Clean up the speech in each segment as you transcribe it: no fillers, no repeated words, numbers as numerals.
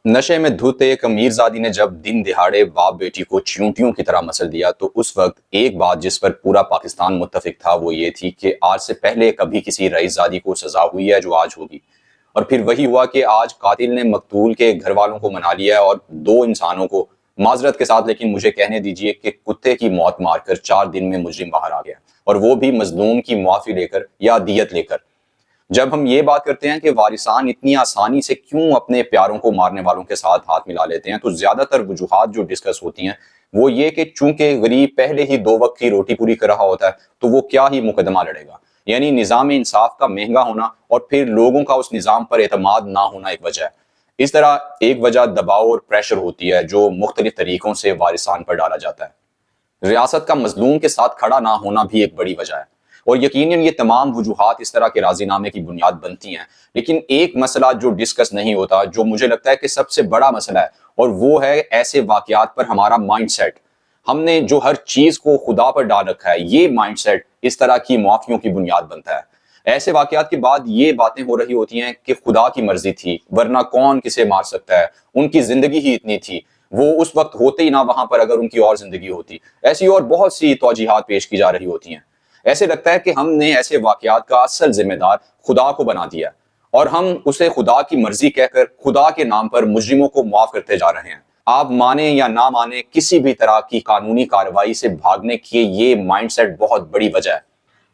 नशे में धुत एक अमीरजादी ने जब दिन दिहाड़े बाप बेटी को चींटियों की तरह मसल दिया तो उस वक्त एक बात जिस पर पूरा पाकिस्तान मुत्तफिक था वो ये थी कि आज से पहले कभी किसी रईसजादी को सजा हुई है जो आज होगी। और फिर वही हुआ कि आज कातिल ने मकतूल के घर वालों को मना लिया है और दो इंसानों को माजरत के साथ, लेकिन मुझे कहने दीजिए कि कुत्ते की मौत मारकर 4 दिन में मुजरिम बाहर आ गया, और वो भी मजलूम की मुआफी लेकर या दियत लेकर। जब हम ये बात करते हैं कि वारिसान इतनी आसानी से क्यों अपने प्यारों को मारने वालों के साथ हाथ मिला लेते हैं, तो ज्यादातर वजूहात जो डिस्कस होती हैं वो ये कि चूंकि गरीब पहले ही 2 वक्त की रोटी पूरी कर रहा होता है तो वो क्या ही मुकदमा लड़ेगा। यानी निज़ाम इंसाफ का महंगा होना और फिर लोगों का उस निज़ाम पर एतमाद ना होना एक वजह है। इस तरह एक वजह दबाव और प्रेशर होती है जो मुख्तलिफ तरीकों से वारिसान पर डाला जाता है। रियासत का मजलूम के साथ खड़ा ना होना भी एक बड़ी वजह है, और यकीनन ये तमाम वजूहात इस तरह के राजीनामे की बुनियाद बनती हैं। लेकिन एक मसला जो डिस्कस नहीं होता, जो मुझे लगता है कि सबसे बड़ा मसला है, और वो है ऐसे वाकयात पर हमारा माइंडसेट। हमने जो हर चीज को खुदा पर डाल रखा है, ये माइंडसेट इस तरह की मुआफियों की बुनियाद बनता है। ऐसे वाकयात के बाद ये बातें हो रही होती हैं कि खुदा की मर्जी थी, वरना कौन किसे मार सकता है, उनकी जिंदगी ही इतनी थी, वो उस वक्त होते ही ना वहां पर अगर उनकी और जिंदगी होती। ऐसी और बहुत सी तौजीहात पेश की जा रही होती हैं। ऐसे लगता है कि हमने ऐसे वाकयात का असल जिम्मेदार खुदा को बना दिया और हम उसे खुदा की मर्जी कहकर खुदा के नाम पर मुजरिमों को माफ करते जा रहे हैं। आप माने या ना माने, किसी भी तरह की कानूनी कार्रवाई से भागने की ये माइंडसेट बहुत बड़ी वजह है।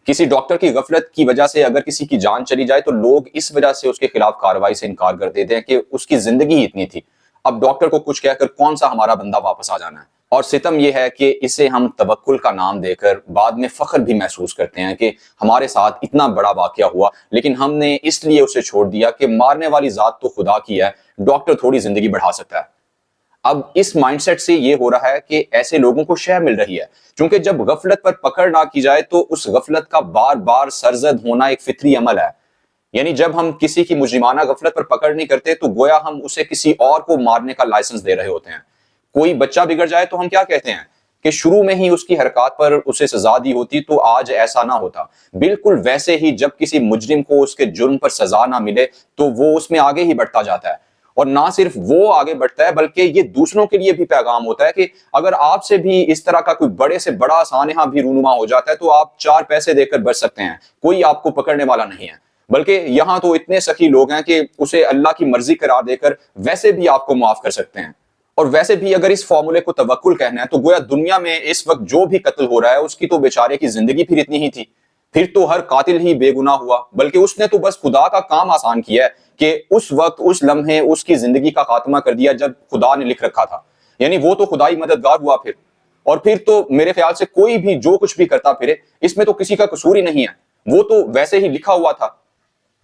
किसी डॉक्टर की गफलत की वजह से अगर किसी की जान चली जाए तो लोग इस वजह से उसके खिलाफ कार्रवाई से इनकार कर देते हैं कि उसकी जिंदगी ही इतनी थी, अब डॉक्टर को कुछ कहकर कौन सा हमारा बंदा वापस आ जाना है। और सितम यह है कि इसे हम तवक्कुल का नाम देकर बाद में फख्र भी महसूस करते हैं कि हमारे साथ इतना बड़ा वाकया हुआ, लेकिन हमने इसलिए उसे छोड़ दिया कि मारने वाली जात तो खुदा की है, डॉक्टर थोड़ी जिंदगी बढ़ा सकता है। अब इस माइंडसेट से ये हो रहा है कि ऐसे लोगों को शह मिल रही है, क्योंकि जब गफलत पर पकड़ ना की जाए तो उस गफलत का बार बार सरजद होना एक फितरी अमल है। यानी जब हम किसी की मुजरिमाना गफलत पर पकड़ नहीं करते तो गोया हम उसे किसी और को मारने का लाइसेंस दे रहे होते हैं। कोई बच्चा बिगड़ जाए तो हम क्या कहते हैं कि शुरू में ही उसकी हरकत पर उसे सजा दी होती तो आज ऐसा ना होता। बिल्कुल वैसे ही जब किसी मुजरिम को उसके जुर्म पर सजा ना मिले तो वो उसमें आगे ही बढ़ता जाता है, और ना सिर्फ वो आगे बढ़ता है बल्कि ये दूसरों के लिए भी पैगाम होता है कि अगर आपसे भी इस तरह का कोई बड़े से बड़ा सानहा भी रूनुमा हो जाता है तो आप 4 पैसे देकर बच सकते हैं, कोई आपको पकड़ने वाला नहीं है। बल्कि यहाँ तो इतने सखी लोग हैं कि उसे अल्लाह की मर्जी करार देकर वैसे भी आपको माफ कर सकते हैं। और वैसे भी अगर इस फॉर्मूले को तवक्कुल कहना है तो गोया दुनिया में इस वक्त जो भी कत्ल हो रहा है उसकी तो बेचारे की जिंदगी फिर इतनी ही थी, फिर तो हर कातिल ही बेगुनाह हुआ, बल्कि उसने तो बस खुदा का काम आसान किया है कि उस वक्त उस लम्हे उसकी जिंदगी का खात्मा कर दिया जब खुदा ने लिख रखा था। यानी वो तो खुदाई मददगार हुआ फिर, और फिर तो मेरे ख्याल से कोई भी जो कुछ भी करता फिरे इसमें तो किसी का कसूर ही नहीं है, वो तो वैसे ही लिखा हुआ था।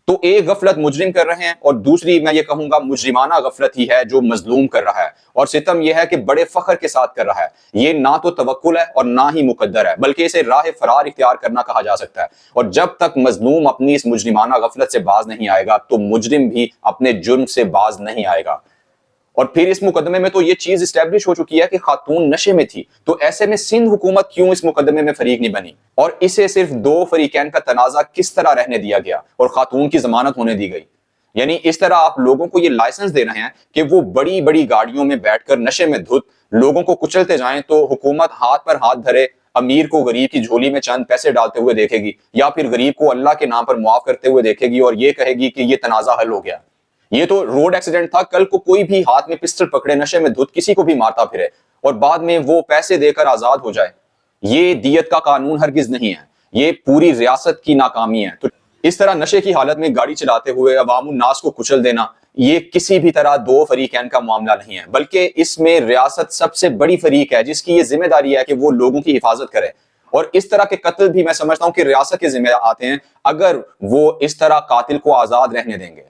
तो एक गफलत मुजरिम कर रहे हैं और दूसरी मैं ये कहूंगा मुजरिमाना गफलत ही है जो मजलूम कर रहा है, और सितम यह है कि बड़े फख्र के साथ कर रहा है। ये ना तो तवक्कुल है और ना ही मुकद्दर है, बल्कि इसे राह फरार इख्तियार करना कहा जा सकता है। और जब तक मजलूम अपनी इस मुजरिमाना गफलत से बाज नहीं आएगा तो मुजरिम भी अपने जुर्म से बाज नहीं आएगा। और फिर इस मुकदमे में तो ये चीज इस्टेब्लिश हो चुकी है कि खातून नशे में थी, तो ऐसे में सिंध हुकूमत क्यों इस मुकदमे में फरीक नहीं बनी, और इसे सिर्फ 2 फरीकैन का तनाजा किस तरह रहने दिया गया और खातून की जमानत होने दी गई। यानी इस तरह आप लोगों को ये लाइसेंस दे रहे हैं कि वो बड़ी बड़ी गाड़ियों में बैठकर नशे में धुत लोगों को कुचलते जाएं, तो हुकूमत हाथ पर हाथ धरे अमीर को गरीब की झोली में चंद पैसे डालते हुए देखेगी, या फिर गरीब को अल्लाह के नाम पर मुआफ करते हुए देखेगी और ये कहेगी कि ये तनाजा हल हो गया। ये तो रोड एक्सीडेंट था, कल को कोई भी हाथ में पिस्टल पकड़े नशे में धुत किसी को भी मारता फिरे और बाद में वो पैसे देकर आजाद हो जाए। ये दियत का कानून हरगिज नहीं है, ये पूरी रियासत की नाकामी है। तो इस तरह नशे की हालत में गाड़ी चलाते हुए अवामुन नास को कुचल देना ये किसी भी तरह 2 फरीकैन का मामला नहीं है, बल्कि इसमें रियासत सबसे बड़ी फरीक है जिसकी ये जिम्मेदारी है कि वो लोगों की हिफाजत करे। और इस तरह के कत्ल भी मैं समझता हूं कि रियासत के जिम्मे आते हैं अगर वो इस तरह कातिल को आजाद रहने देंगे।